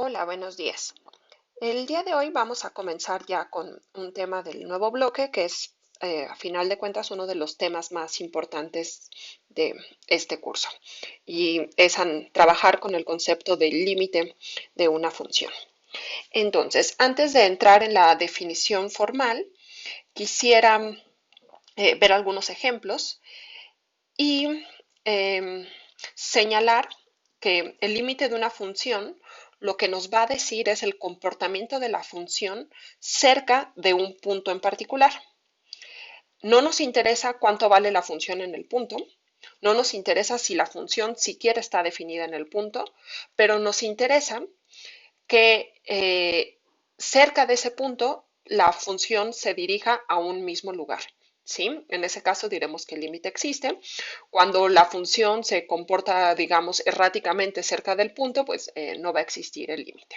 Hola, buenos días. El día de hoy vamos a comenzar ya con un tema del nuevo bloque que es, a final de cuentas, uno de los temas más importantes de este curso y es trabajar con el concepto del límite de una función. Entonces, antes de entrar en la definición formal, quisiera ver algunos ejemplos y señalar que el límite de una función lo que nos va a decir es el comportamiento de la función cerca de un punto en particular. No nos interesa cuánto vale la función en el punto, no nos interesa si la función siquiera está definida en el punto, pero nos interesa que cerca de ese punto la función se dirija a un mismo lugar. ¿Sí? En ese caso diremos que el límite existe. Cuando la función se comporta, digamos, erráticamente cerca del punto, pues no va a existir el límite.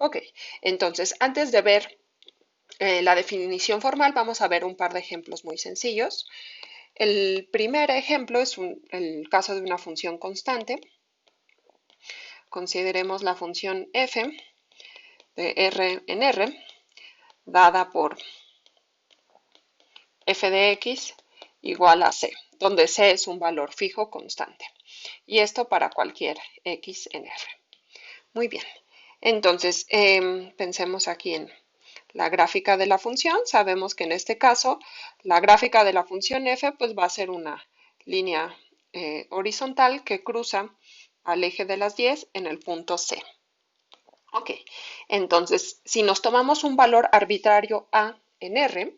Ok, entonces antes de ver la definición formal, vamos a ver un par de ejemplos muy sencillos. El primer ejemplo es el caso de una función constante. Consideremos la función f de r en r, dada por f de x igual a c, donde c es un valor fijo constante. Y esto para cualquier x en r. Muy bien. Entonces, pensemos aquí en la gráfica de la función. Sabemos que en este caso, la gráfica de la función f pues va a ser una línea horizontal que cruza al eje de las 10 en el punto C. Ok, entonces, si nos tomamos un valor arbitrario a en R,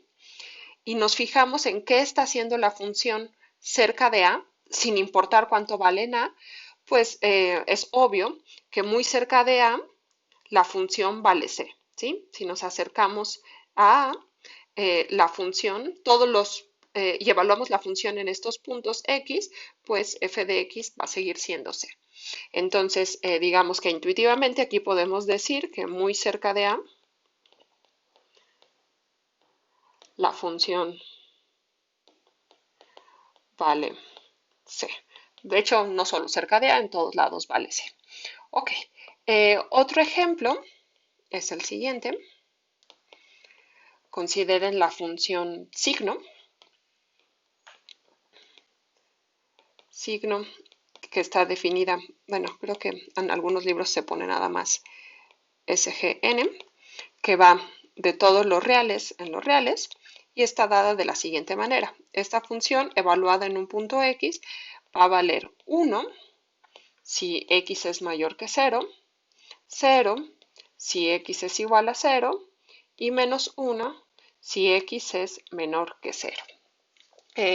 y nos fijamos en qué está haciendo la función cerca de A, sin importar cuánto vale en A, pues es obvio que muy cerca de A la función vale C. ¿Sí? Si nos acercamos a A, la función, y evaluamos la función en estos puntos X, pues f de X va a seguir siendo C. Entonces, digamos que intuitivamente aquí podemos decir que muy cerca de A, la función vale C. De hecho, no solo cerca de A, en todos lados vale C. Ok, otro ejemplo es el siguiente. Consideren la función signo. Signo que está definida, bueno, creo que en algunos libros se pone nada más SGN, que va de todos los reales en los reales y está dada de la siguiente manera. Esta función evaluada en un punto X va a valer 1 si X es mayor que 0, 0 si X es igual a 0 y menos 1 si X es menor que 0.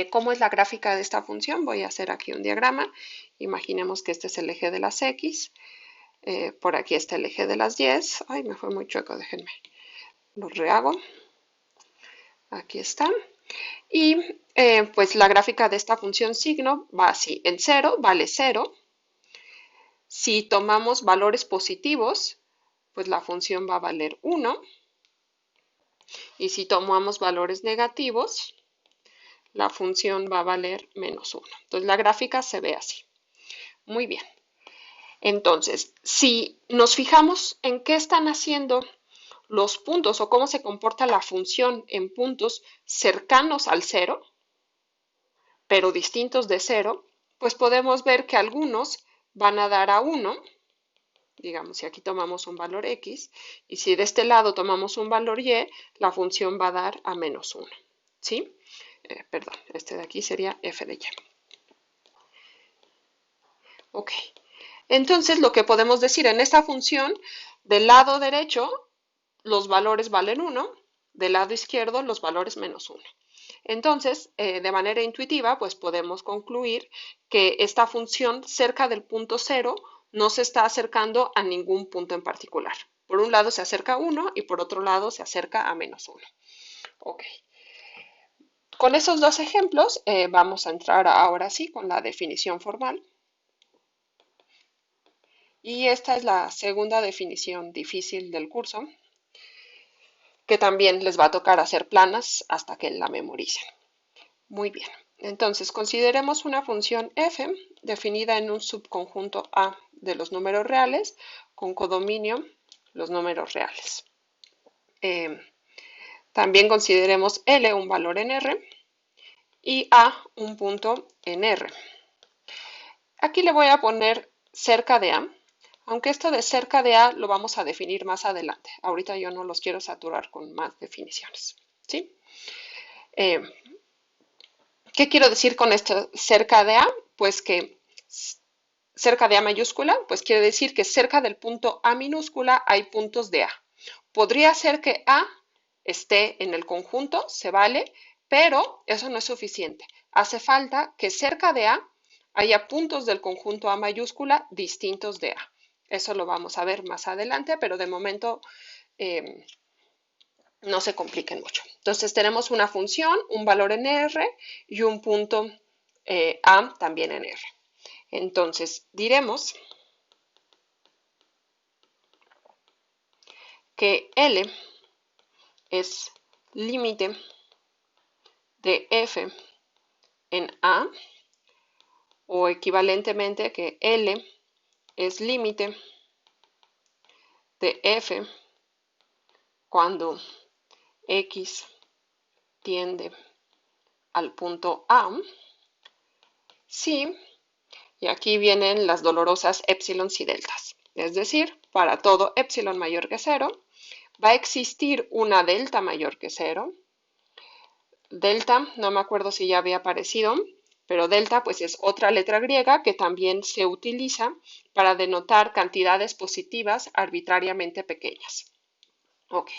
¿Cómo es la gráfica de esta función? Voy a hacer aquí un diagrama. Imaginemos que este es el eje de las X. Por aquí está el eje de las 10. Ay, me fue muy chueco, déjenme. Lo rehago. Aquí está. Y pues la gráfica de esta función signo va así. En 0 vale 0. Si tomamos valores positivos, pues la función va a valer 1. Y si tomamos valores negativos, la función va a valer menos 1. Entonces la gráfica se ve así. Muy bien. Entonces, si nos fijamos en qué están haciendo los puntos o cómo se comporta la función en puntos cercanos al cero, pero distintos de cero, pues podemos ver que algunos van a dar a 1, digamos, si aquí tomamos un valor x, y si de este lado tomamos un valor y, la función va a dar a menos 1. ¿Sí? Perdón, este de aquí sería f de y. Ok. Entonces, lo que podemos decir en esta función, del lado derecho, los valores valen 1, del lado izquierdo, los valores menos 1. Entonces, de manera intuitiva, pues podemos concluir que esta función cerca del punto 0 no se está acercando a ningún punto en particular. Por un lado se acerca a 1 y por otro lado se acerca a menos 1. Ok. Con esos dos ejemplos vamos a entrar ahora sí con la definición formal. Y esta es la segunda definición difícil del curso, que también les va a tocar hacer planas hasta que la memoricen. Muy bien, entonces consideremos una función f definida en un subconjunto A de los números reales con codominio los números reales. También consideremos L un valor en R y A un punto en R. Aquí le voy a poner cerca de A, aunque esto de cerca de A lo vamos a definir más adelante. Ahorita yo no los quiero saturar con más definiciones, ¿sí? ¿Qué quiero decir con esto cerca de A? Pues que cerca de A mayúscula, pues quiere decir que cerca del punto A minúscula hay puntos de A. Podría ser que A esté en el conjunto, se vale, pero eso no es suficiente. Hace falta que cerca de A haya puntos del conjunto A mayúscula distintos de A. Eso lo vamos a ver más adelante, pero de momento no se compliquen mucho. Entonces tenemos una función, un valor en R y un punto A también en R. Entonces diremos que L es límite de F en A, o equivalentemente que L es límite de F cuando X tiende al punto A, sí, y aquí vienen las dolorosas épsilon y deltas. Es decir, para todo épsilon mayor que 0, va a existir una delta mayor que 0. Delta, no me acuerdo si ya había aparecido, pero delta pues es otra letra griega que también se utiliza para denotar cantidades positivas arbitrariamente pequeñas. Ok,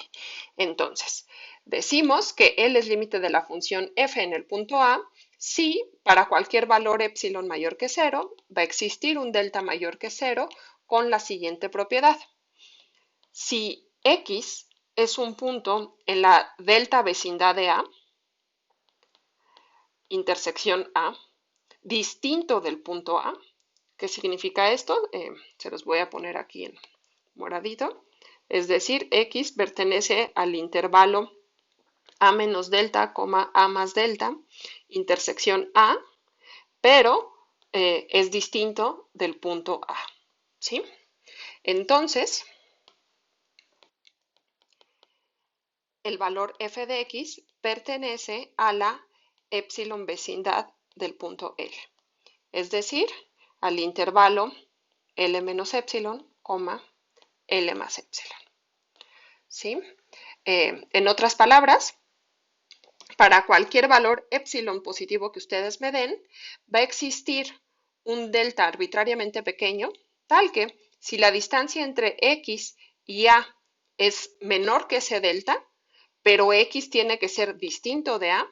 entonces decimos que L es límite de la función f en el punto A si para cualquier valor épsilon mayor que 0 va a existir un delta mayor que 0 con la siguiente propiedad. Si X es un punto en la delta vecindad de A, intersección A, distinto del punto A. ¿Qué significa esto? Se los voy a poner aquí en moradito. Es decir, X pertenece al intervalo A menos delta, A más delta, intersección A, pero es distinto del punto A. ¿Sí? Entonces, el valor f de x pertenece a la épsilon vecindad del punto L. Es decir, al intervalo L menos épsilon, L más épsilon. ¿Sí? En otras palabras, para cualquier valor épsilon positivo que ustedes me den, va a existir un delta arbitrariamente pequeño, tal que si la distancia entre x y a es menor que ese delta, pero x tiene que ser distinto de a,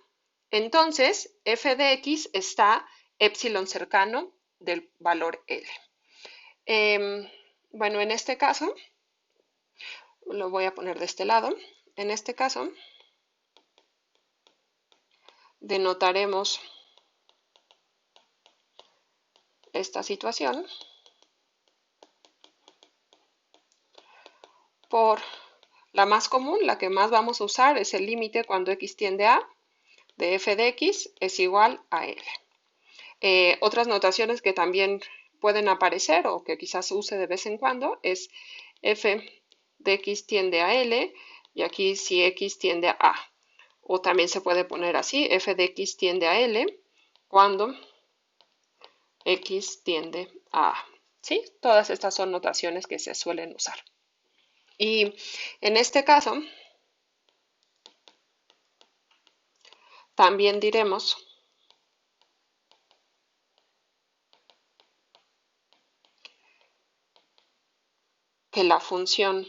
entonces f de x está épsilon cercano del valor L. Bueno, en este caso, lo voy a poner de este lado, en este caso denotaremos esta situación por la más común, la que más vamos a usar es el límite cuando x tiende a de f de x es igual a L. Otras notaciones que también pueden aparecer o que quizás use de vez en cuando es f de x tiende a L y aquí si x tiende a A. O también se puede poner así, f de x tiende a L cuando x tiende a A. ¿Sí? Todas estas son notaciones que se suelen usar. Y en este caso, también diremos que la función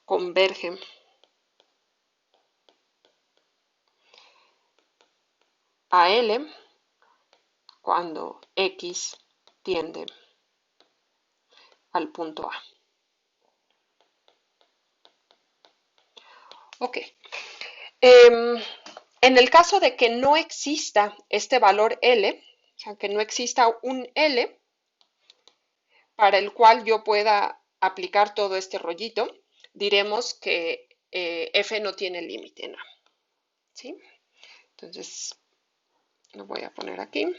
converge a L cuando x tiende al punto A. Ok. En el caso de que no exista este valor L, o sea, que no exista un L para el cual yo pueda aplicar todo este rollito, diremos que f no tiene límite, ¿no? ¿Sí? Entonces, lo voy a poner aquí.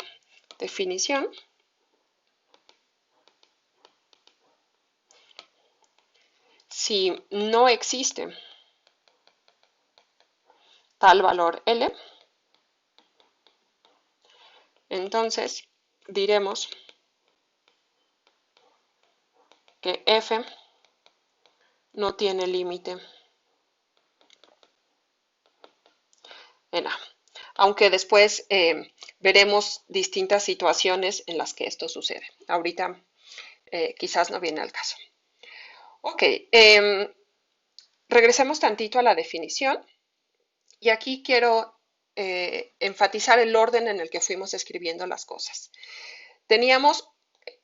Definición. Si no existe tal valor L, entonces diremos que F no tiene límite en A. Aunque después veremos distintas situaciones en las que esto sucede. Ahorita quizás no viene al caso. Ok, regresemos tantito a la definición y aquí quiero enfatizar el orden en el que fuimos escribiendo las cosas. Teníamos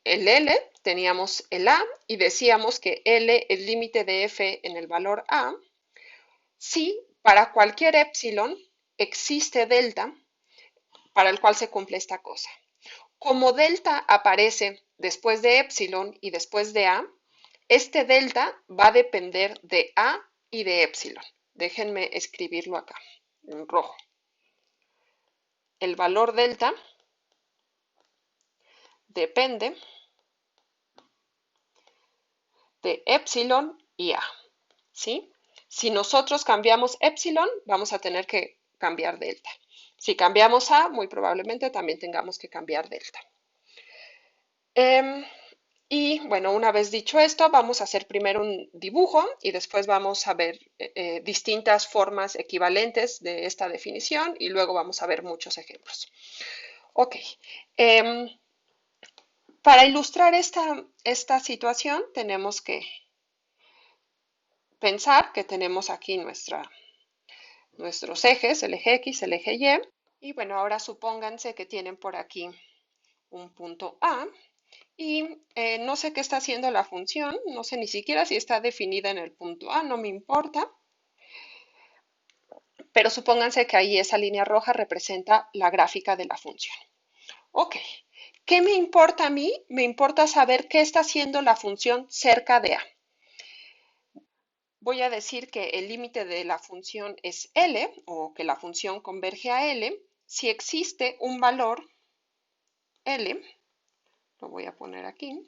el L, teníamos el A y decíamos que L es límite de F en el valor A si para cualquier epsilon existe delta para el cual se cumple esta cosa. Como delta aparece después de epsilon y después de A, este delta va a depender de A y de epsilon. Déjenme escribirlo acá, en rojo. El valor delta depende de epsilon y A, ¿sí? Si nosotros cambiamos epsilon, vamos a tener que cambiar delta. Si cambiamos A, muy probablemente también tengamos que cambiar delta. Y bueno, una vez dicho esto, vamos a hacer primero un dibujo y después vamos a ver distintas formas equivalentes de esta definición y luego vamos a ver muchos ejemplos. Ok, para ilustrar esta situación tenemos que pensar que tenemos aquí nuestros ejes, el eje X, el eje Y. Y bueno, ahora supónganse que tienen por aquí un punto A y no sé qué está haciendo la función, no sé ni siquiera si está definida en el punto A, no me importa, pero supónganse que ahí esa línea roja representa la gráfica de la función. Ok, ¿qué me importa a mí? Me importa saber qué está haciendo la función cerca de A. Voy a decir que el límite de la función es L, o que la función converge a L, si existe un valor L, lo voy a poner aquí,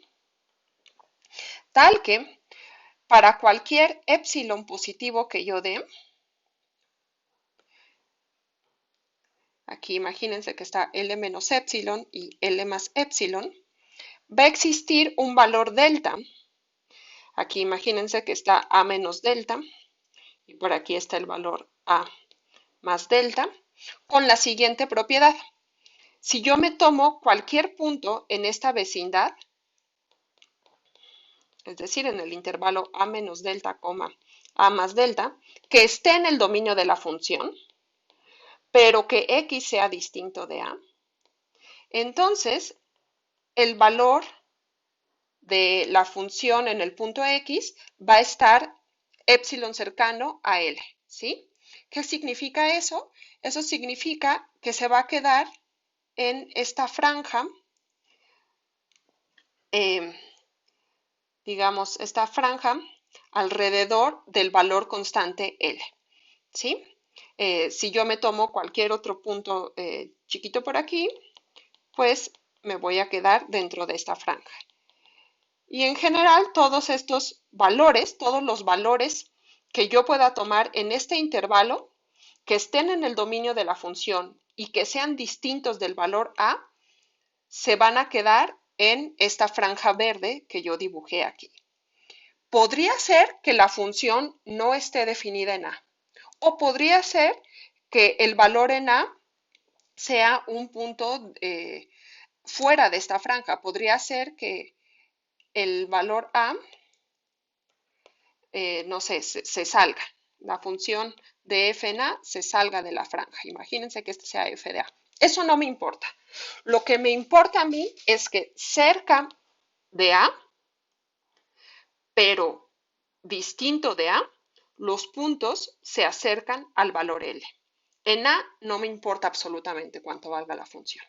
tal que para cualquier epsilon positivo que yo dé, aquí imagínense que está L menos epsilon y L más epsilon, va a existir un valor delta. Aquí imagínense que está A menos delta y por aquí está el valor A más delta con la siguiente propiedad. Si yo me tomo cualquier punto en esta vecindad, es decir, en el intervalo A menos delta, A más delta, que esté en el dominio de la función, pero que X sea distinto de A, entonces el valor de la función en el punto X va a estar epsilon cercano a L, ¿sí? ¿Qué significa eso? Eso significa que se va a quedar en esta franja, digamos, esta franja alrededor del valor constante L, ¿sí? Si yo me tomo cualquier otro punto chiquito por aquí, pues me voy a quedar dentro de esta franja. Y en general todos estos valores, todos los valores que yo pueda tomar en este intervalo, que estén en el dominio de la función y que sean distintos del valor A, se van a quedar en esta franja verde que yo dibujé aquí. Podría ser que la función no esté definida en A, o podría ser que el valor en A sea un punto fuera de esta franja. Podría ser que el valor A, no sé, se salga. La función de f en A se salga de la franja. Imagínense que este sea f de A. Eso no me importa. Lo que me importa a mí es que cerca de A, pero distinto de A, los puntos se acercan al valor L. En A no me importa absolutamente cuánto valga la función.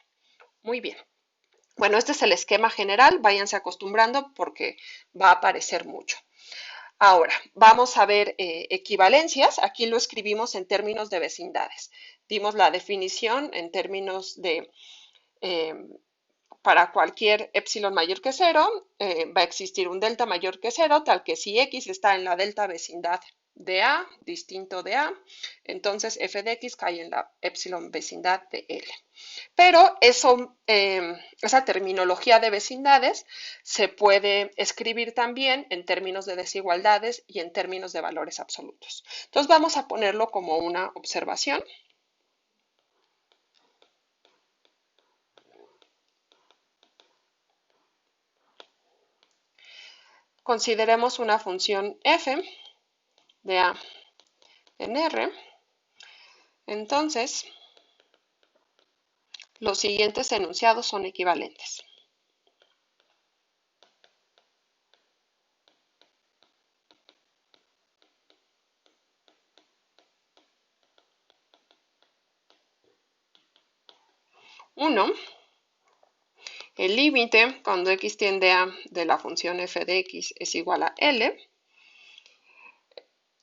Muy bien. Bueno, este es el esquema general. Váyanse acostumbrando porque va a aparecer mucho. Ahora, vamos a ver equivalencias. Aquí lo escribimos en términos de vecindades. Dimos la definición en términos de para cualquier epsilon mayor que 0, va a existir un delta mayor que 0, tal que si x está en la delta vecindad de A, distinto de A, entonces f de x cae en la epsilon vecindad de L. Pero esa terminología de vecindades se puede escribir también en términos de desigualdades y en términos de valores absolutos. Entonces vamos a ponerlo como una observación. Consideremos una función f de A en R. Entonces, los siguientes enunciados son equivalentes. Uno, el límite cuando x tiende a de la función f de x es igual a L.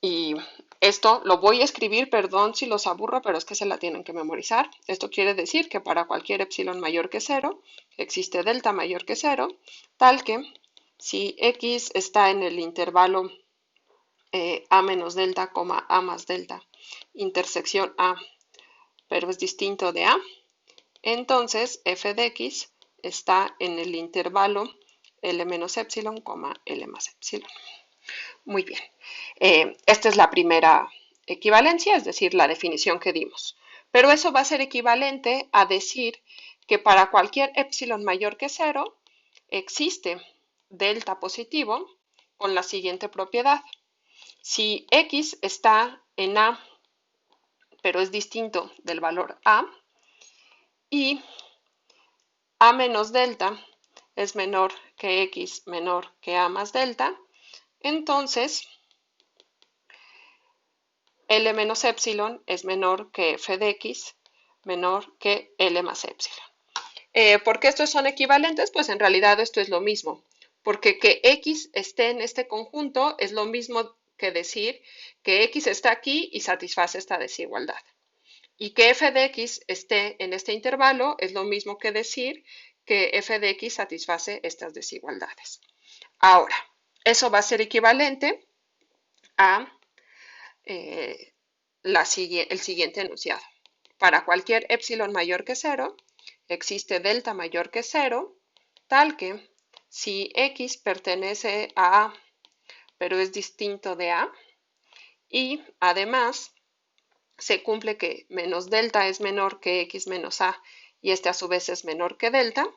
Y esto lo voy a escribir, perdón si los aburro, pero es que se la tienen que memorizar. Esto quiere decir que para cualquier epsilon mayor que 0, existe delta mayor que 0, tal que si x está en el intervalo a menos delta, a más delta, intersección a, pero es distinto de a, entonces f de x está en el intervalo L menos epsilon, L más epsilon. Muy bien. Esta es la primera equivalencia, es decir, la definición que dimos. Pero eso va a ser equivalente a decir que para cualquier epsilon mayor que 0 existe delta positivo con la siguiente propiedad. Si x está en A, pero es distinto del valor A, y A menos delta es menor que x menor que A más delta, entonces L menos epsilon es menor que f de x menor que L más epsilon. ¿Por qué estos son equivalentes? Pues en realidad esto es lo mismo, porque que x esté en este conjunto es lo mismo que decir que x está aquí y satisface esta desigualdad. Y que f de x esté en este intervalo es lo mismo que decir que f de x satisface estas desigualdades. Ahora, eso va a ser equivalente a el siguiente enunciado. Para cualquier epsilon mayor que 0, existe delta mayor que 0, tal que si x pertenece a A, pero es distinto de A, y además se cumple que menos delta es menor que x menos A, y este a su vez es menor que delta,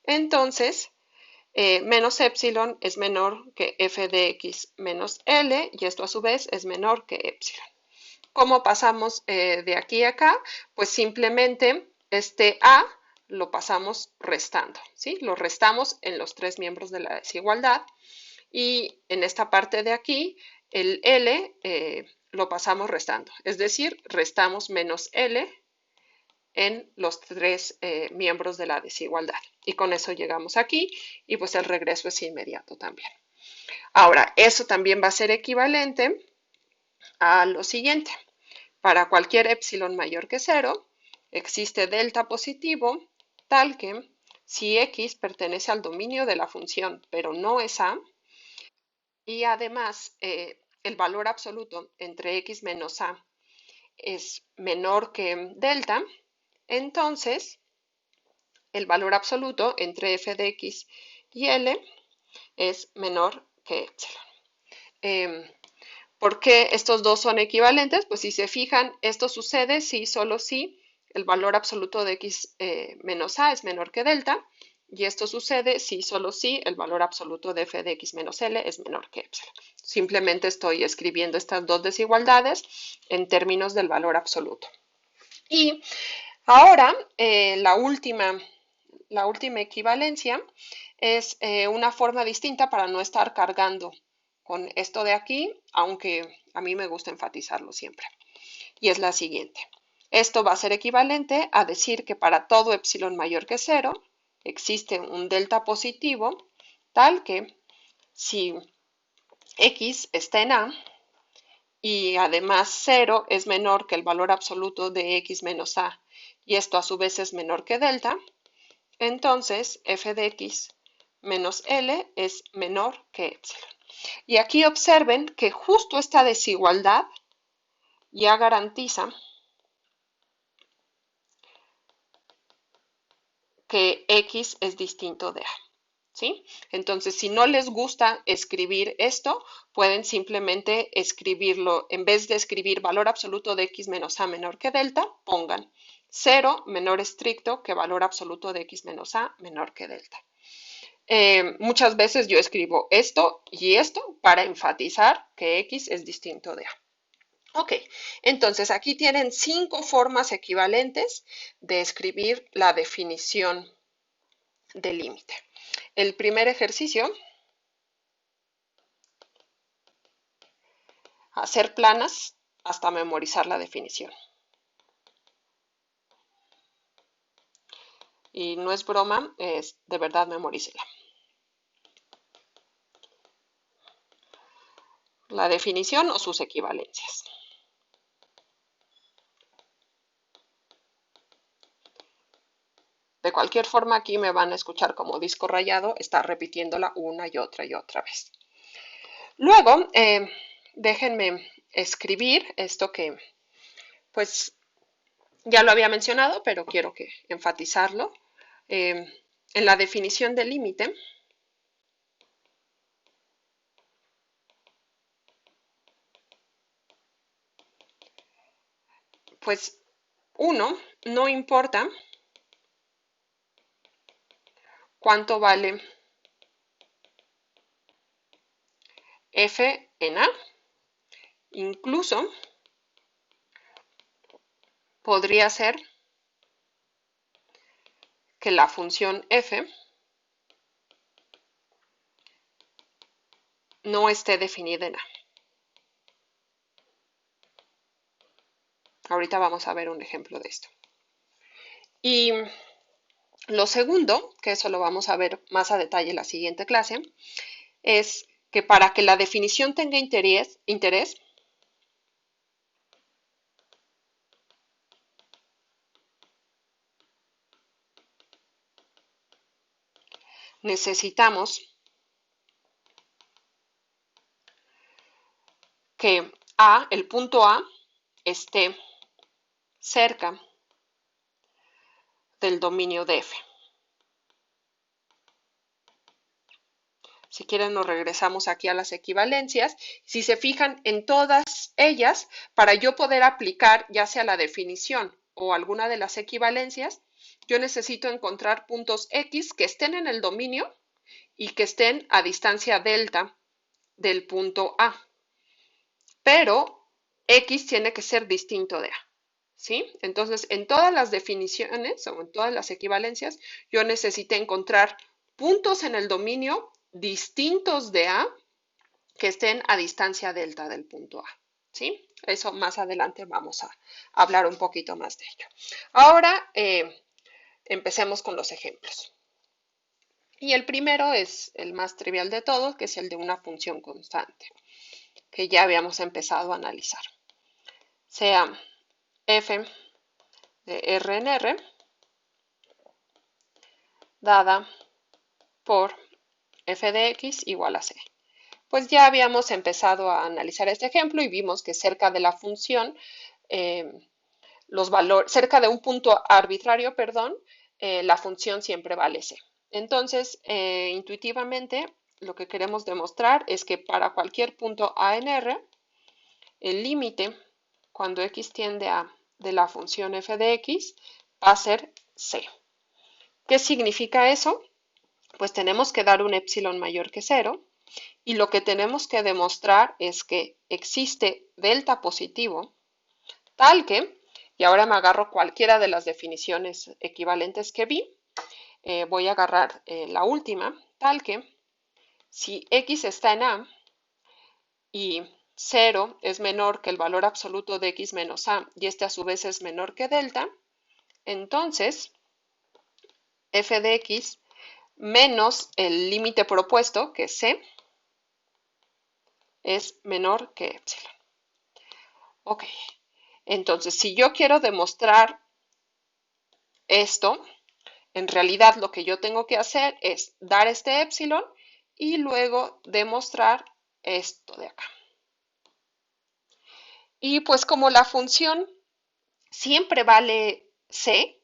entonces menos epsilon es menor que f de x menos L, y esto a su vez es menor que epsilon. ¿Cómo pasamos de aquí a acá? Pues simplemente este A lo pasamos restando, ¿sí? Lo restamos en los tres miembros de la desigualdad, y en esta parte de aquí el L lo pasamos restando, es decir, restamos menos L en los tres miembros de la desigualdad. Y con eso llegamos aquí y pues el regreso es inmediato también. Ahora, eso también va a ser equivalente a lo siguiente. Para cualquier epsilon mayor que 0, existe delta positivo tal que si x pertenece al dominio de la función, pero no es A, y además el valor absoluto entre x menos A es menor que delta, entonces el valor absoluto entre f de x y L es menor que epsilon. ¿Por qué estos dos son equivalentes? Pues si se fijan, esto sucede si solo si el valor absoluto de x menos a es menor que delta, y esto sucede si solo si el valor absoluto de f de x menos L es menor que epsilon. Simplemente estoy escribiendo estas dos desigualdades en términos del valor absoluto. Y ahora la última equivalencia es una forma distinta para no estar cargando con esto de aquí, aunque a mí me gusta enfatizarlo siempre. Y es la siguiente. Esto va a ser equivalente a decir que para todo epsilon mayor que 0 existe un delta positivo tal que si x está en A y además 0 es menor que el valor absoluto de x menos A, y esto a su vez es menor que delta, entonces f de x menos L es menor que epsilon. Y aquí observen que justo esta desigualdad ya garantiza que x es distinto de a. ¿Sí? Entonces, si no les gusta escribir esto, pueden simplemente escribirlo, en vez de escribir valor absoluto de x menos a menor que delta, pongan 0 menor estricto que valor absoluto de x menos a menor que delta. Muchas veces yo escribo esto y esto para enfatizar que x es distinto de a. Ok, entonces aquí tienen 5 formas equivalentes de escribir la definición del límite. El primer ejercicio, hacer planas hasta memorizar la definición. Y no es broma, es de verdad memorícela. La definición o sus equivalencias. De cualquier forma, aquí me van a escuchar como disco rayado, está repitiéndola una y otra vez. Luego, déjenme escribir esto que, pues, ya lo había mencionado, pero quiero que enfatizarlo. En la definición del límite, pues, 1, no importa cuánto vale f en a, incluso podría ser que la función f no esté definida en a. Ahorita vamos a ver un ejemplo de esto. Y lo segundo, que eso lo vamos a ver más a detalle en la siguiente clase, es que para que la definición tenga interés necesitamos que A, el punto A, esté cerca del dominio de F. Si quieren, nos regresamos aquí a las equivalencias. Si se fijan en todas ellas, para yo poder aplicar ya sea la definición o alguna de las equivalencias, yo necesito encontrar puntos X que estén en el dominio y que estén a distancia delta del punto A. Pero X tiene que ser distinto de A. ¿Sí? Entonces, en todas las definiciones o en todas las equivalencias, yo necesito encontrar puntos en el dominio distintos de A que estén a distancia delta del punto A. ¿Sí? Eso más adelante vamos a hablar un poquito más de ello. Ahora empecemos con los ejemplos. Y el primero es el más trivial de todos, que es el de una función constante, que ya habíamos empezado a analizar. Sea f de R en R dada por f de x igual a c. Pues ya habíamos empezado a analizar este ejemplo y vimos que cerca de la función, cerca de un punto arbitrario, la función siempre vale c. Entonces, intuitivamente, lo que queremos demostrar es que para cualquier punto a en R, el límite cuando x tiende a de la función f de x va a ser c. ¿Qué significa eso? Pues tenemos que dar un epsilon mayor que 0 y lo que tenemos que demostrar es que existe delta positivo tal que, y ahora me agarro cualquiera de las definiciones equivalentes que vi, voy a agarrar la última, tal que si x está en A y 0 es menor que el valor absoluto de x menos A y este a su vez es menor que delta, entonces f de x menos el límite propuesto, que es c, es menor que epsilon. Ok, entonces si yo quiero demostrar esto, en realidad lo que yo tengo que hacer es dar este epsilon y luego demostrar esto de acá. Y pues como la función siempre vale c,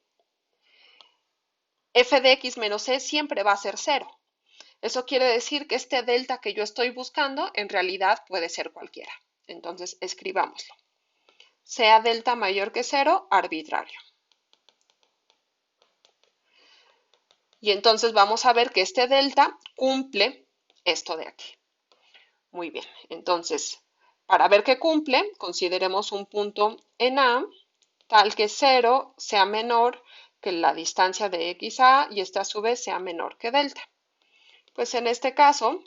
f de x menos c siempre va a ser 0. Eso quiere decir que este delta que yo estoy buscando en realidad puede ser cualquiera. Entonces escribámoslo. Sea delta mayor que 0, arbitrario. Y entonces vamos a ver que este delta cumple esto de aquí. Muy bien, entonces para ver que cumple, consideremos un punto en A tal que 0 sea menor que la distancia de x a y esta a su vez sea menor que delta. Pues en este caso,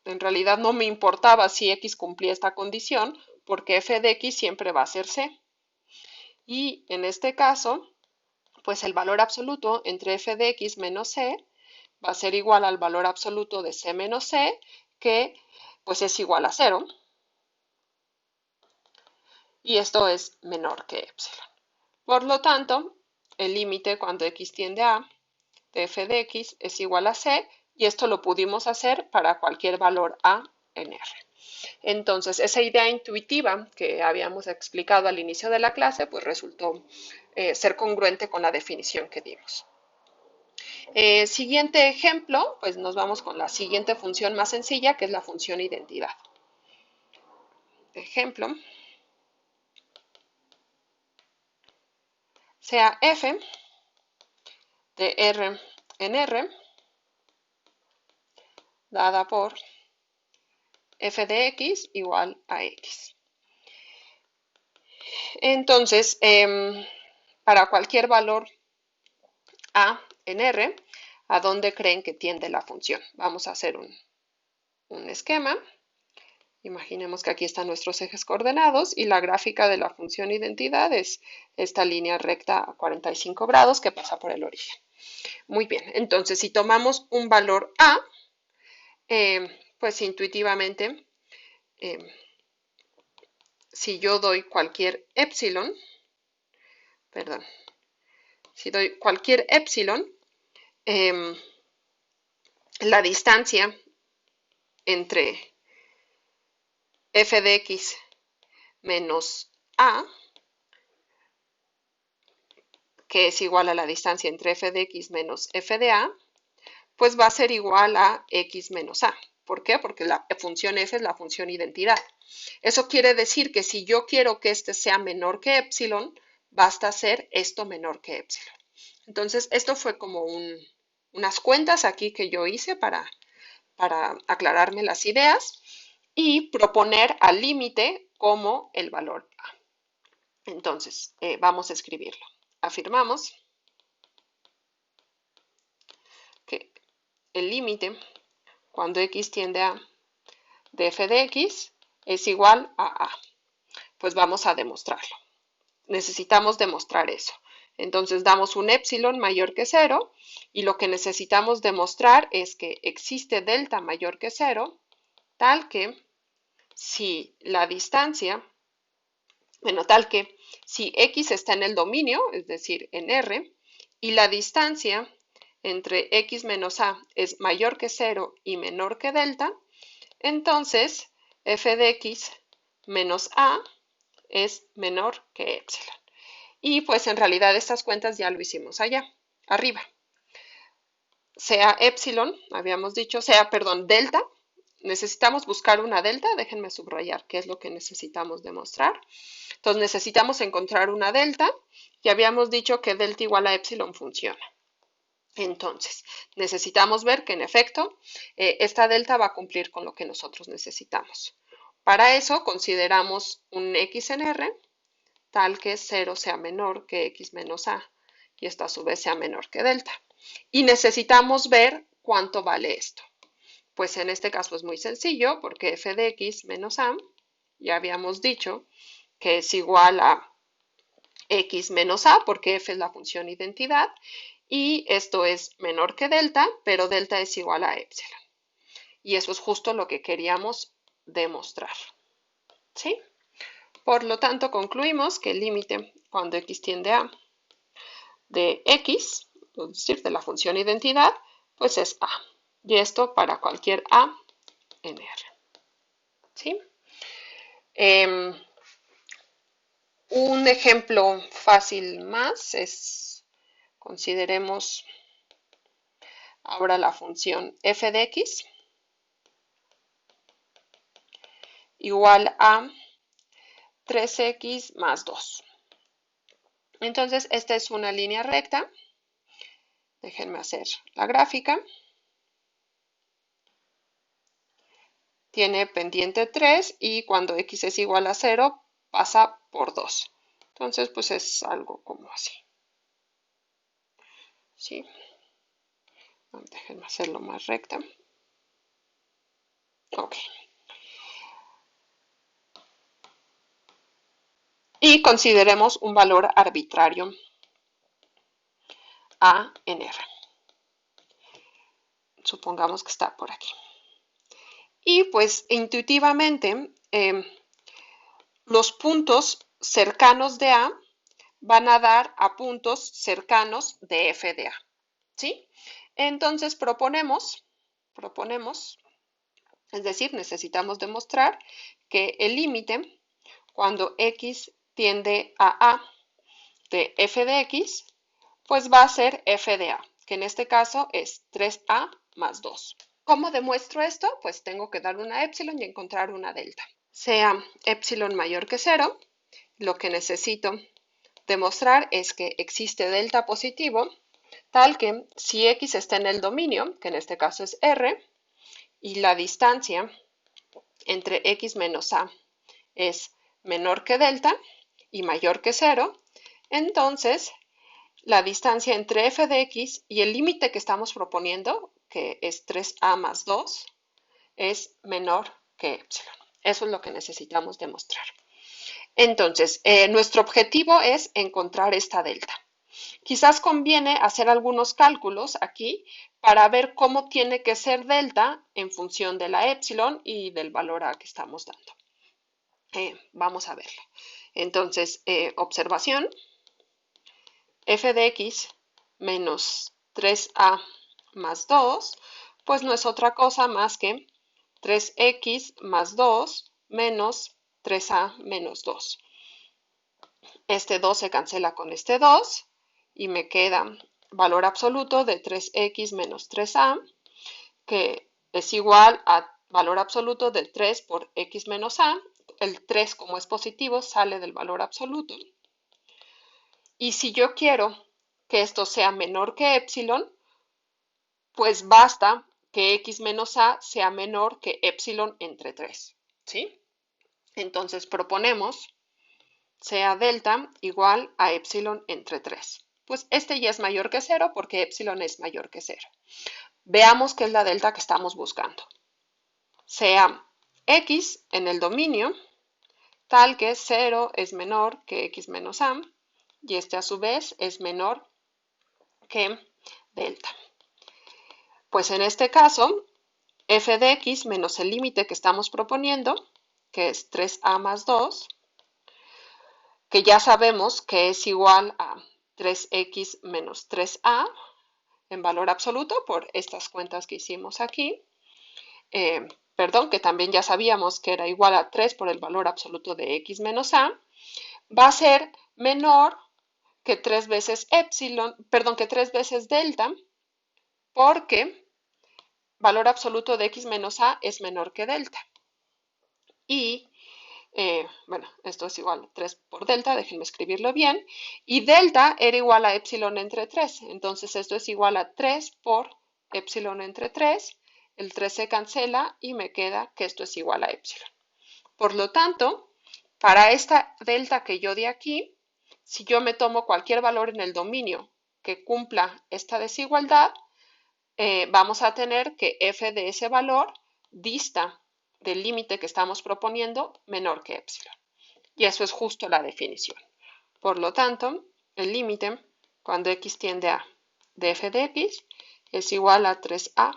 en realidad no me importaba si x cumplía esta condición porque f de x siempre va a ser c. Y en este caso, pues el valor absoluto entre f de x menos c va a ser igual al valor absoluto de c menos c, que pues es igual a 0. Y esto es menor que epsilon. Por lo tanto, el límite cuando x tiende a de f de x es igual a c, y esto lo pudimos hacer para cualquier valor a en R. Entonces, esa idea intuitiva que habíamos explicado al inicio de la clase, pues resultó ser congruente con la definición que dimos. Siguiente ejemplo, pues nos vamos con la siguiente función más sencilla, que es la función identidad. Ejemplo, sea f de R en R, dada por f de x igual a x. Entonces, para cualquier valor a en R, ¿a dónde creen que tiende la función? Vamos a hacer un esquema. Imaginemos que aquí están nuestros ejes coordenados y la gráfica de la función identidad es esta línea recta a 45 grados que pasa por el origen. Muy bien, entonces si tomamos un valor a, pues intuitivamente, si yo doy cualquier epsilon, perdón, si doy cualquier epsilon, la distancia entre f de x menos a, que es igual a la distancia entre f de x menos f de a, pues va a ser igual a x menos a. ¿Por qué? Porque la función f es la función identidad. Eso quiere decir que si yo quiero que este sea menor que epsilon, basta hacer esto menor que epsilon. Entonces, esto fue como unas cuentas aquí que yo hice para aclararme las ideas y proponer al límite como el valor a. Entonces, vamos a escribirlo. Afirmamos que el límite cuando x tiende a de f de x es igual a a. Pues vamos a demostrarlo. Necesitamos demostrar eso. Entonces damos un epsilon mayor que 0 y lo que necesitamos demostrar es que existe delta mayor que 0, tal que si la distancia, bueno, tal que si x está en el dominio, es decir, en R, y la distancia entre x menos a es mayor que 0 y menor que delta, entonces f de x menos a es menor que epsilon. Y pues en realidad estas cuentas ya lo hicimos allá, arriba. Sea epsilon, habíamos dicho, delta, necesitamos buscar una delta, déjenme subrayar qué es lo que necesitamos demostrar. Entonces necesitamos encontrar una delta y habíamos dicho que delta igual a epsilon funciona. Entonces, necesitamos ver que en efecto esta delta va a cumplir con lo que nosotros necesitamos. Para eso consideramos un x en R tal que 0 sea menor que x menos a y esto a su vez sea menor que delta. Y necesitamos ver cuánto vale esto. Pues en este caso es muy sencillo porque f de x menos a, ya habíamos dicho que es igual a x menos a porque f es la función identidad y esto es menor que delta, pero delta es igual a epsilon. Y eso es justo lo que queríamos demostrar. ¿Sí? Por lo tanto, concluimos que el límite cuando x tiende a de x es decir, de la función identidad, pues es A. Y esto para cualquier A en R. ¿Sí? Un ejemplo fácil más es, consideremos ahora la función f de x igual a 3x más 2. Entonces, esta es una línea recta. Déjenme hacer la gráfica. Tiene pendiente 3 y cuando x es igual a 0 pasa por 2. Entonces, pues es algo como así. ¿Sí? Déjenme hacerlo más recta. Ok. Y consideremos un valor arbitrario A en R. Supongamos que está por aquí. Y pues intuitivamente los puntos cercanos de A van a dar a puntos cercanos de f de A. ¿Sí? Entonces proponemos, es decir, necesitamos demostrar que el límite cuando x tiende a A de f de x, pues va a ser f de A, que en este caso es 3A más 2. ¿Cómo demuestro esto? Pues tengo que dar una epsilon y encontrar una delta. Sea epsilon mayor que 0, lo que necesito demostrar es que existe delta positivo, tal que si x está en el dominio, que en este caso es R, y la distancia entre x menos a es menor que delta y mayor que 0, entonces la distancia entre f de x y el límite que estamos proponiendo, que es 3a más 2, es menor que epsilon. Eso es lo que necesitamos demostrar. Entonces, nuestro objetivo es encontrar esta delta. Quizás conviene hacer algunos cálculos aquí para ver cómo tiene que ser delta en función de la epsilon y del valor a que estamos dando. Vamos a verlo. Entonces, observación, f de x menos 3a más 2, pues no es otra cosa más que 3x más 2 menos 3a menos 2. Este 2 se cancela con este 2 y me queda valor absoluto de 3x menos 3a, que es igual a valor absoluto de 3 por x menos a. El 3, como es positivo, sale del valor absoluto. Y si yo quiero que esto sea menor que epsilon, pues basta que x menos a sea menor que epsilon entre 3. ¿Sí? Entonces proponemos sea delta igual a epsilon entre 3. Pues este ya es mayor que 0 porque epsilon es mayor que 0. Veamos qué es la delta que estamos buscando. Sea x en el dominio tal que 0 es menor que x menos a y este a su vez es menor que delta. Pues en este caso, f de x menos el límite que estamos proponiendo, que es 3a más 2, que ya sabemos que es igual a 3x menos 3a en valor absoluto por estas cuentas que hicimos aquí. Perdón, que también ya sabíamos que era igual a 3 por el valor absoluto de x menos a, va a ser menor que 3 veces epsilon, perdón, que 3 veces delta, porque valor absoluto de x menos a es menor que delta. Y bueno, esto es igual a 3 por delta, déjenme escribirlo bien, y delta era igual a epsilon entre 3, entonces esto es igual a 3 por epsilon entre 3, el 3 se cancela y me queda que esto es igual a epsilon. Por lo tanto, para esta delta que yo di aquí, si yo me tomo cualquier valor en el dominio que cumpla esta desigualdad, vamos a tener que f de ese valor dista del límite que estamos proponiendo menor que epsilon. Y eso es justo la definición. Por lo tanto, el límite cuando x tiende a de f de x es igual a 3a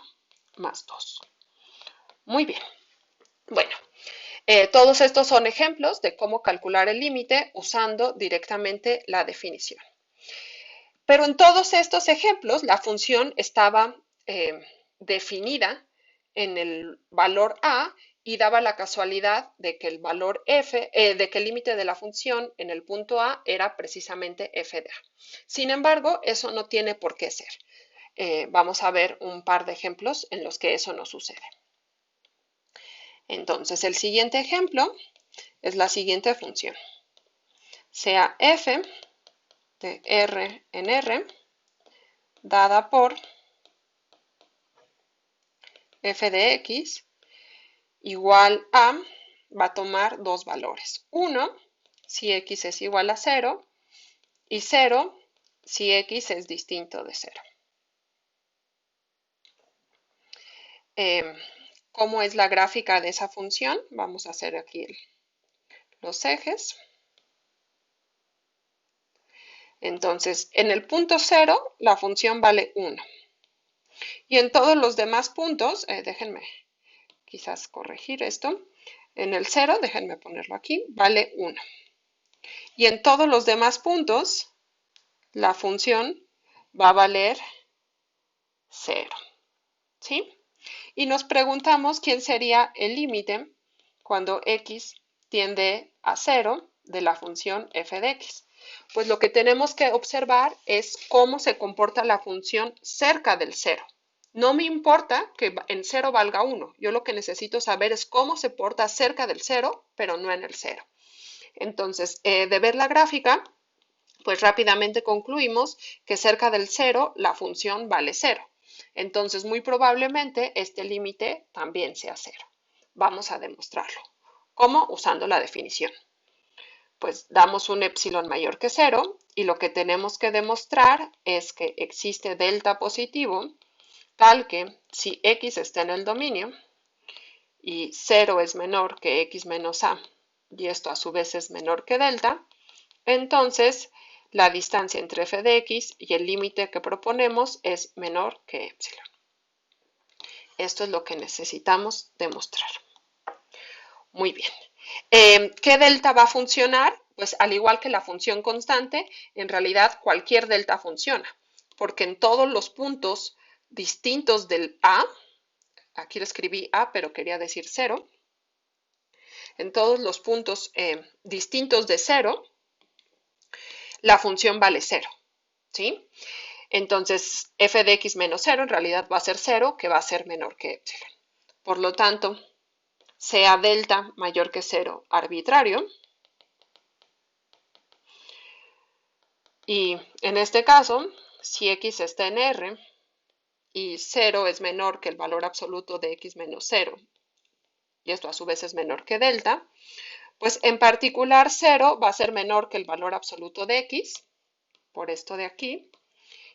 más 2. Muy bien. Bueno, todos estos son ejemplos de cómo calcular el límite usando directamente la definición. Pero en todos estos ejemplos la función estaba definida en el valor a y daba la casualidad de que el valor f, de que el límite de la función en el punto a era precisamente f de a. Sin embargo, eso no tiene por qué ser. Vamos a ver un par de ejemplos en los que eso no sucede. Entonces, el siguiente ejemplo es la siguiente función. Sea f de r en r dada por f de x igual a, va a tomar dos valores. 1, si x es igual a 0, y 0, si x es distinto de 0. ¿Cómo es la gráfica de esa función? Vamos a hacer aquí los ejes. Entonces, en el punto 0, la función vale 1. Y en todos los demás puntos, déjenme quizás corregir esto. En el 0, déjenme ponerlo aquí, vale 1. Y en todos los demás puntos, la función va a valer 0. ¿Sí? Y nos preguntamos quién sería el límite cuando x tiende a 0 de la función f de x. Pues lo que tenemos que observar es cómo se comporta la función cerca del 0. No me importa que en 0 valga 1. Yo lo que necesito saber es cómo se porta cerca del 0, pero no en el 0. Entonces, de ver la gráfica, pues rápidamente concluimos que cerca del 0 la función vale 0. Entonces, muy probablemente este límite también sea 0. Vamos a demostrarlo. ¿Cómo? Usando la definición. Pues damos un epsilon mayor que 0 y lo que tenemos que demostrar es que existe delta positivo tal que si x está en el dominio y 0 es menor que x menos a y esto a su vez es menor que delta, entonces la distancia entre f de x y el límite que proponemos es menor que epsilon. Esto es lo que necesitamos demostrar. Muy bien. ¿Qué delta va a funcionar? Pues al igual que la función constante, en realidad cualquier delta funciona, porque en todos los puntos distintos del a, aquí lo escribí a, pero quería decir 0, en todos los puntos distintos de 0, la función vale 0, ¿sí? Entonces, f de x menos 0 en realidad va a ser 0, que va a ser menor que epsilon. Por lo tanto, sea delta mayor que 0 arbitrario, y en este caso, si x está en R y 0 es menor que el valor absoluto de x menos 0, y esto a su vez es menor que delta, pues en particular 0 va a ser menor que el valor absoluto de x, por esto de aquí,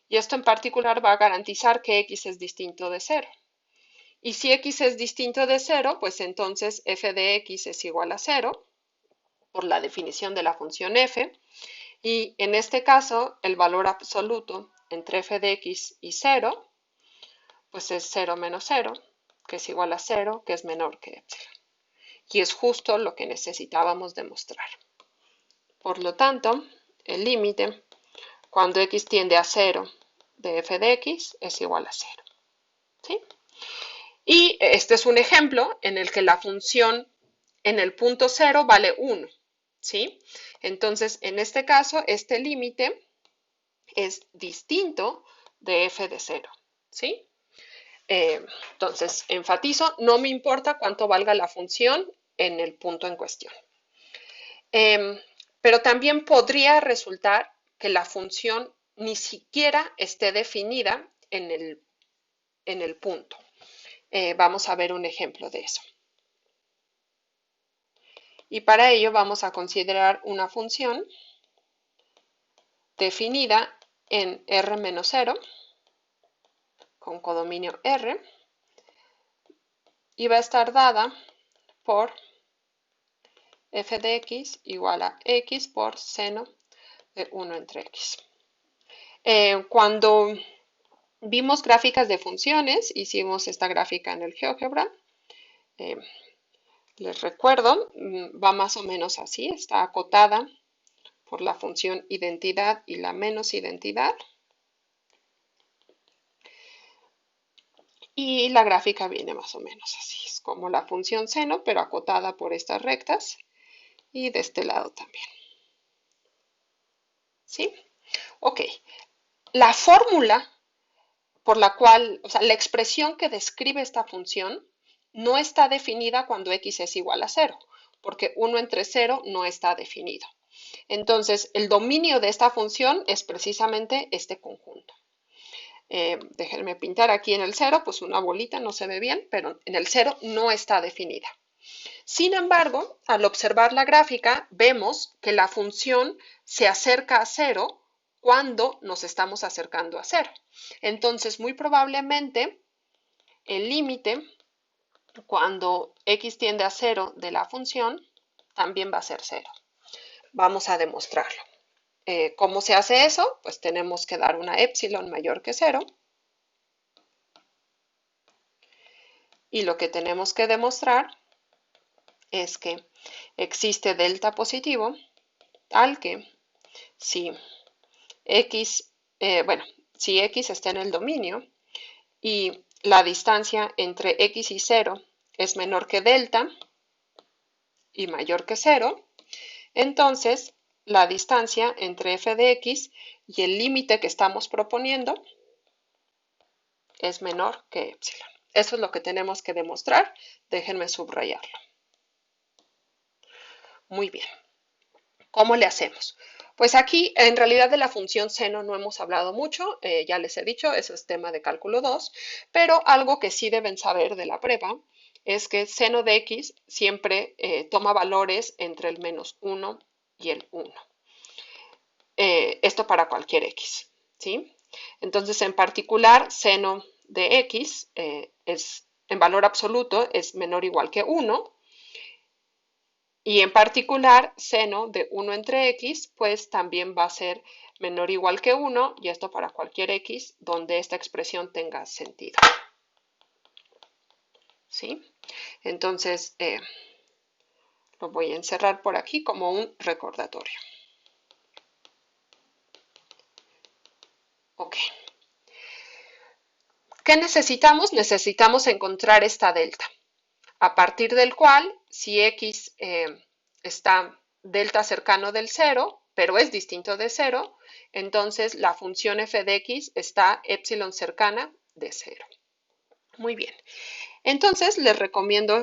y esto en particular va a garantizar que x es distinto de 0. Y si x es distinto de 0, pues entonces f de x es igual a 0, por la definición de la función f, y en este caso el valor absoluto entre f de x y 0, pues es 0 menos 0, que es igual a 0, que es menor que epsilon. Y es justo lo que necesitábamos demostrar. Por lo tanto, el límite cuando x tiende a 0 de f de x es igual a 0. ¿Sí? Y este es un ejemplo en el que la función en el punto 0 vale 1. ¿Sí? Entonces, en este caso, este límite es distinto de f de 0. ¿Sí? Entonces, enfatizo, no me importa cuánto valga la función en el punto en cuestión. Pero también podría resultar que la función ni siquiera esté definida en el punto. Vamos a ver un ejemplo de eso. Y para ello vamos a considerar una función definida en R-0 con codominio R y va a estar dada por f de x igual a x por seno de 1 entre x. Cuando vimos gráficas de funciones, hicimos esta gráfica en el GeoGebra. Les recuerdo, va más o menos así, está acotada por la función identidad y la menos identidad. Y la gráfica viene más o menos así, es como la función seno, pero acotada por estas rectas y de este lado también. ¿Sí? Ok. La fórmula por la cual, o sea, la expresión que describe esta función no está definida cuando x es igual a 0, porque 1 entre 0 no está definido. Entonces, el dominio de esta función es precisamente este conjunto. Déjenme pintar aquí en el 0, pues una bolita no se ve bien, pero en el 0 no está definida. Sin embargo, al observar la gráfica, vemos que la función se acerca a 0 cuando nos estamos acercando a 0. Entonces, muy probablemente, el límite, cuando x tiende a 0 de la función, también va a ser 0. Vamos a demostrarlo. ¿Cómo se hace eso? Pues tenemos que dar una epsilon mayor que 0. Y lo que tenemos que demostrar es que existe delta positivo tal que si x, si x está en el dominio y la distancia entre x y 0 es menor que delta y mayor que 0, entonces la distancia entre f de x y el límite que estamos proponiendo es menor que epsilon. Eso es lo que tenemos que demostrar. Déjenme subrayarlo. Muy bien. ¿Cómo le hacemos? Pues aquí, en realidad, de la función seno no hemos hablado mucho, ya les he dicho, eso es tema de cálculo 2, pero algo que sí deben saber de la prueba es que seno de x siempre toma valores entre el -1 y el 1. Esto para cualquier x, ¿sí? Entonces, en particular, seno de x en valor absoluto es menor o igual que 1, y en particular, seno de 1 entre x, pues también va a ser menor o igual que 1, y esto para cualquier x donde esta expresión tenga sentido. ¿Sí? Entonces, lo voy a encerrar por aquí como un recordatorio. Ok. ¿Qué necesitamos? Necesitamos encontrar esta delta, a partir del cual, si x está delta cercano del 0, pero es distinto de 0, entonces la función f de x está epsilon cercana de 0. Muy bien. Entonces, les recomiendo,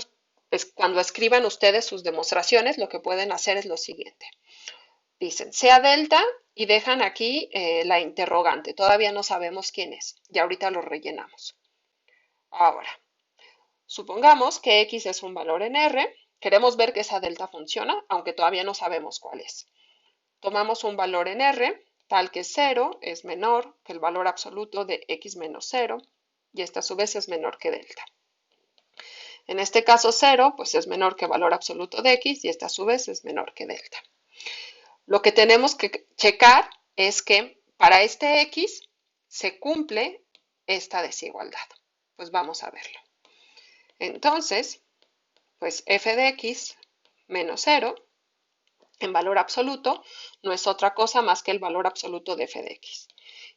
cuando escriban ustedes sus demostraciones, lo que pueden hacer es lo siguiente. Dicen, sea delta, y dejan aquí la interrogante. Todavía no sabemos quién es. Y ahorita lo rellenamos. Ahora, supongamos que x es un valor en R. Queremos ver que esa delta funciona, aunque todavía no sabemos cuál es. Tomamos un valor en R, tal que 0 es menor que el valor absoluto de x menos 0, y esta a su vez es menor que delta. En este caso 0, pues es menor que el valor absoluto de x, y esta a su vez es menor que delta. Lo que tenemos que checar es que para este x se cumple esta desigualdad. Pues vamos a verlo. Entonces, pues f de x menos 0 en valor absoluto no es otra cosa más que el valor absoluto de f de x.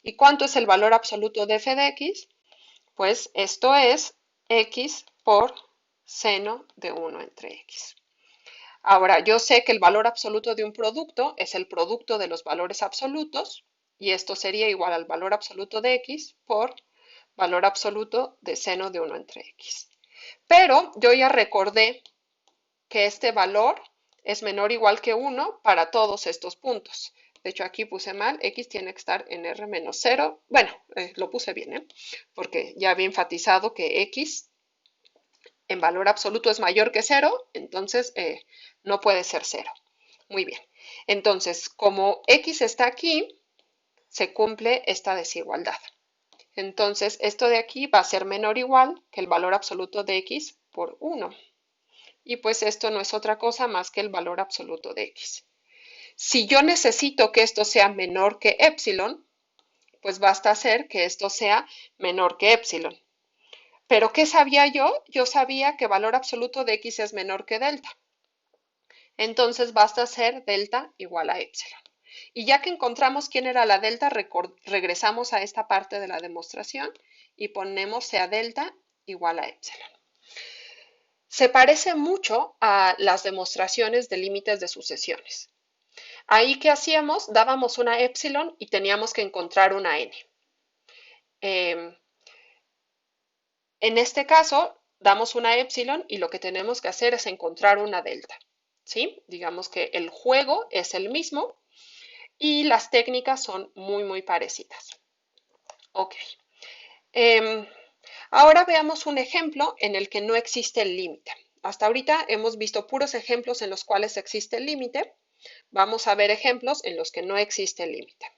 ¿Y cuánto es el valor absoluto de f de x? Pues esto es x por seno de 1 entre x. Ahora, yo sé que el valor absoluto de un producto es el producto de los valores absolutos, y esto sería igual al valor absoluto de x por valor absoluto de seno de 1 entre x. Pero yo ya recordé que este valor es menor o igual que 1 para todos estos puntos. De hecho, aquí puse mal, x tiene que estar en r menos 0. Bueno, lo puse bien, porque ya había enfatizado que x en valor absoluto es mayor que 0, entonces no puede ser 0. Muy bien. Entonces, como x está aquí, se cumple esta desigualdad. Entonces, esto de aquí va a ser menor o igual que el valor absoluto de x por 1. Y pues esto no es otra cosa más que el valor absoluto de x. Si yo necesito que esto sea menor que epsilon, pues basta hacer que esto sea menor que epsilon. ¿Pero qué sabía yo? Yo sabía que valor absoluto de x es menor que delta. Entonces basta hacer delta igual a epsilon. Y ya que encontramos quién era la delta, regresamos a esta parte de la demostración y ponemos sea delta igual a epsilon. Se parece mucho a las demostraciones de límites de sucesiones. Ahí, ¿qué hacíamos? Dábamos una epsilon y teníamos que encontrar una n. En este caso, damos una epsilon y lo que tenemos que hacer es encontrar una delta. ¿Sí? Digamos que el juego es el mismo y las técnicas son muy parecidas. Ok. Ahora veamos un ejemplo en el que no existe el límite. Hasta ahorita hemos visto puros ejemplos en los cuales existe el límite. Vamos a ver ejemplos en los que no existe el límite.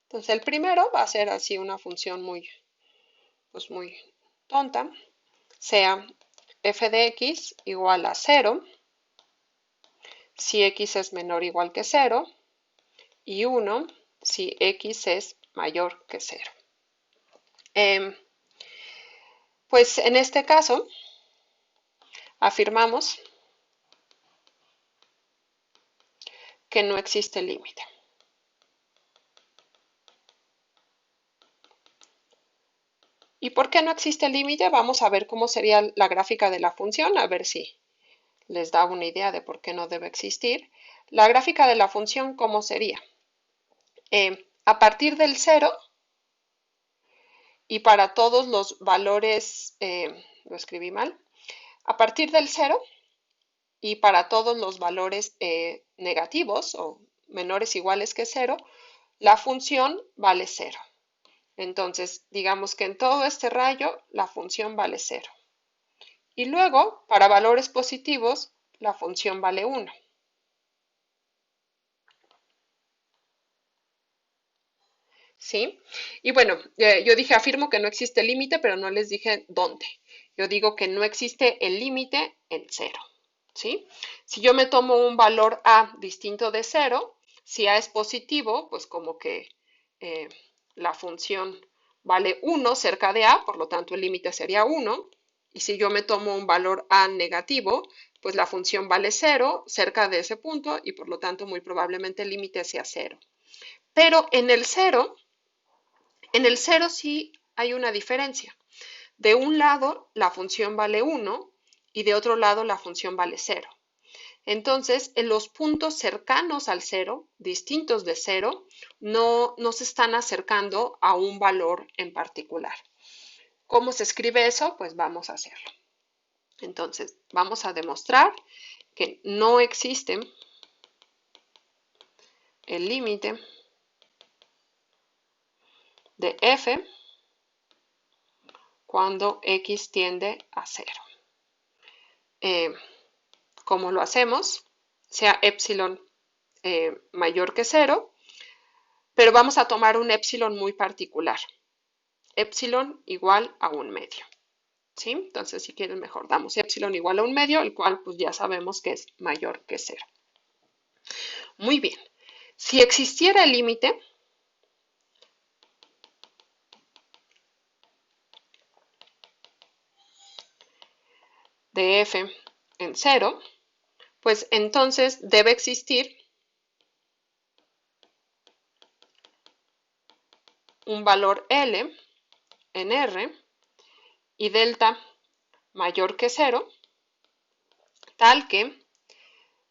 Entonces el primero va a ser así una función muy tonta, sea f de x igual a 0, si x es menor o igual que 0, y 1 si x es mayor que 0. Pues en este caso afirmamos que no existe límite. ¿Y por qué no existe límite? Vamos a ver cómo sería la gráfica de la función, a ver si les da una idea de por qué no debe existir. La gráfica de la función, ¿cómo sería? A partir del 0 y para todos los valores, lo escribí mal, a partir del 0 y para todos los valores negativos o menores o iguales que 0, la función vale 0. Entonces, digamos que en todo este rayo la función vale 0. Y luego, para valores positivos, la función vale 1. ¿Sí? Y bueno, yo dije, afirmo que no existe límite, pero no les dije dónde. Yo digo que no existe el límite en 0. ¿Sí? Si yo me tomo un valor a distinto de 0, si a es positivo, pues como que eh, la función vale 1 cerca de a, por lo tanto el límite sería 1. Y si yo me tomo un valor a negativo, pues la función vale 0 cerca de ese punto y por lo tanto muy probablemente el límite sea 0. Pero en el 0 sí hay una diferencia. De un lado la función vale 1 y de otro lado la función vale 0. Entonces, en los puntos cercanos al 0, distintos de 0, no se están acercando a un valor en particular. ¿Cómo se escribe eso? Pues vamos a hacerlo. Entonces, vamos a demostrar que no existe el límite de f cuando x tiende a 0. ¿Cómo lo hacemos? Sea epsilon mayor que 0, pero vamos a tomar un epsilon muy particular. Epsilon igual a 1/2. ¿Sí? Entonces, si quieren, mejor damos epsilon igual a 1/2, el cual pues ya sabemos que es mayor que 0. Muy bien. Si existiera el límite de f en 0, pues entonces debe existir un valor L en R y delta mayor que 0, tal que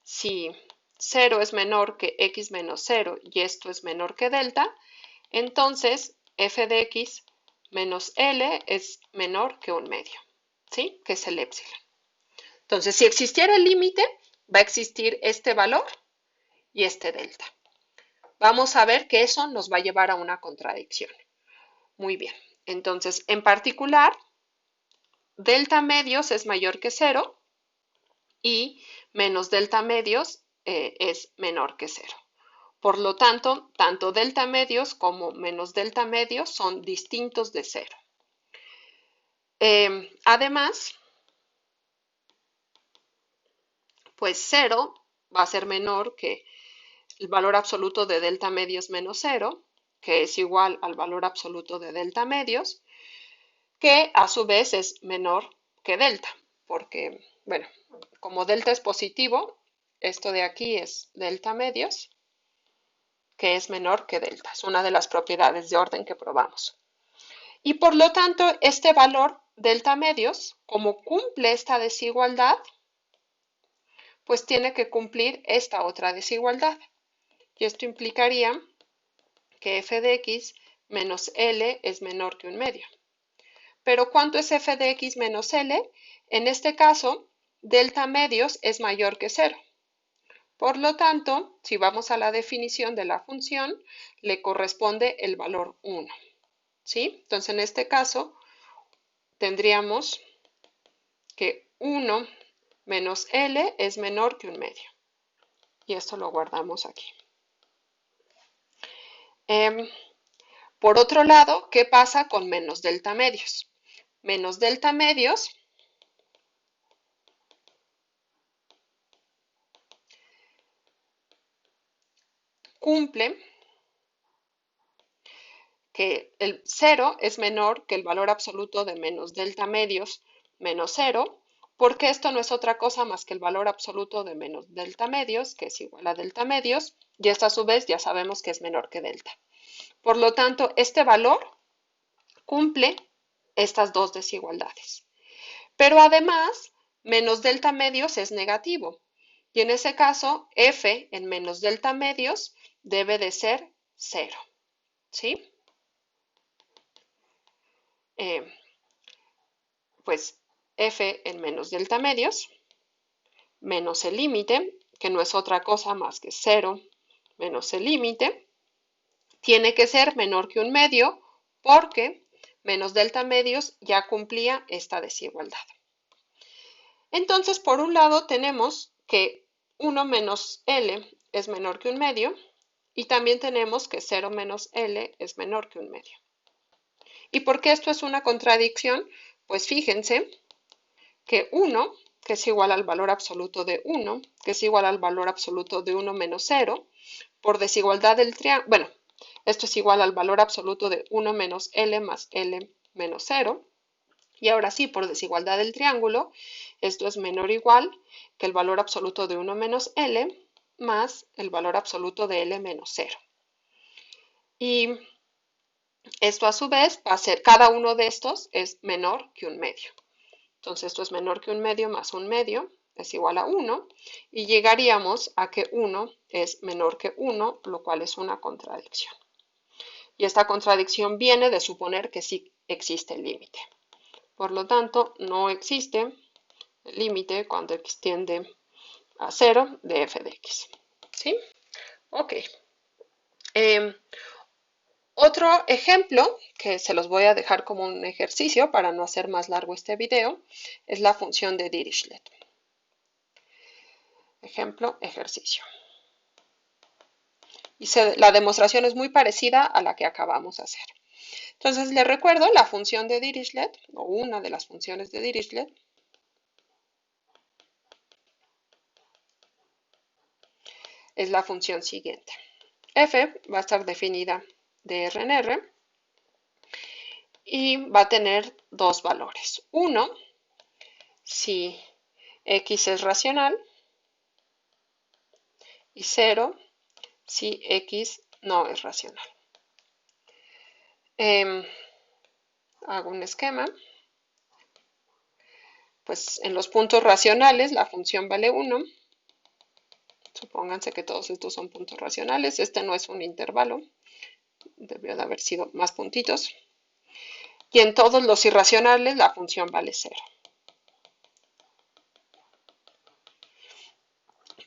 si 0 es menor que x menos 0 y esto es menor que delta, entonces f de x menos L es menor que 1/2, ¿sí? Que es el epsilon. Entonces, si existiera el límite, va a existir este valor y este delta. Vamos a ver que eso nos va a llevar a una contradicción. Muy bien. Entonces, en particular, delta medios es mayor que 0 y menos delta medios es menor que 0. Por lo tanto, tanto delta medios como menos delta medios son distintos de 0. Además, pues 0 va a ser menor que el valor absoluto de delta medios menos 0, que es igual al valor absoluto de delta medios, que a su vez es menor que delta, porque, bueno, como delta es positivo, esto de aquí es delta medios, que es menor que delta. Es una de las propiedades de orden que probamos. Y por lo tanto, este valor delta medios, como cumple esta desigualdad, pues tiene que cumplir esta otra desigualdad. Y esto implicaría que f de x menos L es menor que un medio. Pero ¿cuánto es f de x menos L? En este caso, delta medios es mayor que 0. Por lo tanto, si vamos a la definición de la función, le corresponde el valor 1. ¿Sí? Entonces, en este caso, tendríamos que 1 menos L es menor que un medio. Y esto lo guardamos aquí. Por otro lado, ¿qué pasa con menos delta medios? Menos delta medios cumple que el 0 es menor que el valor absoluto de menos delta medios menos 0, porque esto no es otra cosa más que el valor absoluto de menos delta medios, que es igual a delta medios, y esto a su vez ya sabemos que es menor que delta. Por lo tanto, este valor cumple estas dos desigualdades. Pero además, menos delta medios es negativo, y en ese caso, f en menos delta medios debe de ser 0, ¿sí? Pues f en menos delta medios menos el límite, que no es otra cosa más que 0 menos el límite, tiene que ser menor que un medio porque menos delta medios ya cumplía esta desigualdad. Entonces, por un lado tenemos que 1 menos L es menor que un medio y también tenemos que 0 menos L es menor que un medio. ¿Y por qué esto es una contradicción? Pues fíjense que 1, que es igual al valor absoluto de 1, que es igual al valor absoluto de 1 menos 0, por desigualdad del triángulo, bueno, esto es igual al valor absoluto de 1 menos L más L menos 0, y ahora sí, por desigualdad del triángulo, esto es menor o igual que el valor absoluto de 1 menos L más el valor absoluto de L menos 0. Y esto a su vez va a ser, cada uno de estos es menor que un medio. Entonces esto es menor que un medio más un medio es igual a 1 y llegaríamos a que 1 es menor que 1, lo cual es una contradicción. Y esta contradicción viene de suponer que sí existe el límite. Por lo tanto, no existe el límite cuando x tiende a 0 de f de x. ¿Sí? Ok. Otro ejemplo, que se los voy a dejar como un ejercicio para no hacer más largo este video, es la función de Dirichlet. Ejemplo, ejercicio. Y la demostración es muy parecida a la que acabamos de hacer. Entonces, les recuerdo la función de Dirichlet, o una de las funciones de Dirichlet, es la función siguiente. F va a estar definida de R en R y va a tener dos valores. Uno, si X es racional, y 0 si X no es racional. Hago un esquema. Pues en los puntos racionales la función vale 1. Supónganse que todos estos son puntos racionales. Este no es un intervalo. Debió de haber sido más puntitos. Y en todos los irracionales la función vale 0.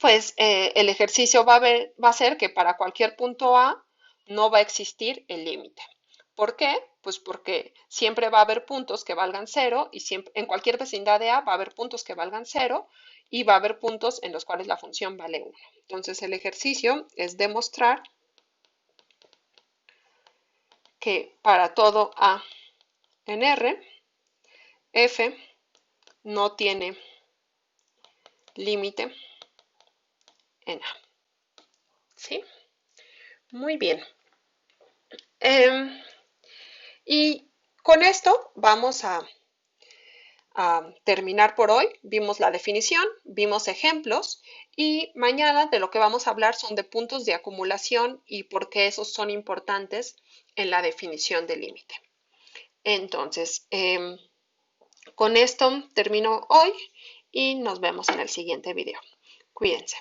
Pues el ejercicio va a ser que para cualquier punto A no va a existir el límite. ¿Por qué? Pues porque siempre va a haber puntos que valgan 0 y siempre, en cualquier vecindad de A va a haber puntos que valgan 0 y va a haber puntos en los cuales la función vale 1. Entonces el ejercicio es demostrar que para todo A en R, F no tiene límite en A. ¿Sí? Muy bien. Y con esto vamos a terminar por hoy. Vimos la definición, vimos ejemplos y mañana de lo que vamos a hablar son de puntos de acumulación y por qué esos son importantes en la definición del límite. Entonces, con esto termino hoy y nos vemos en el siguiente video. Cuídense.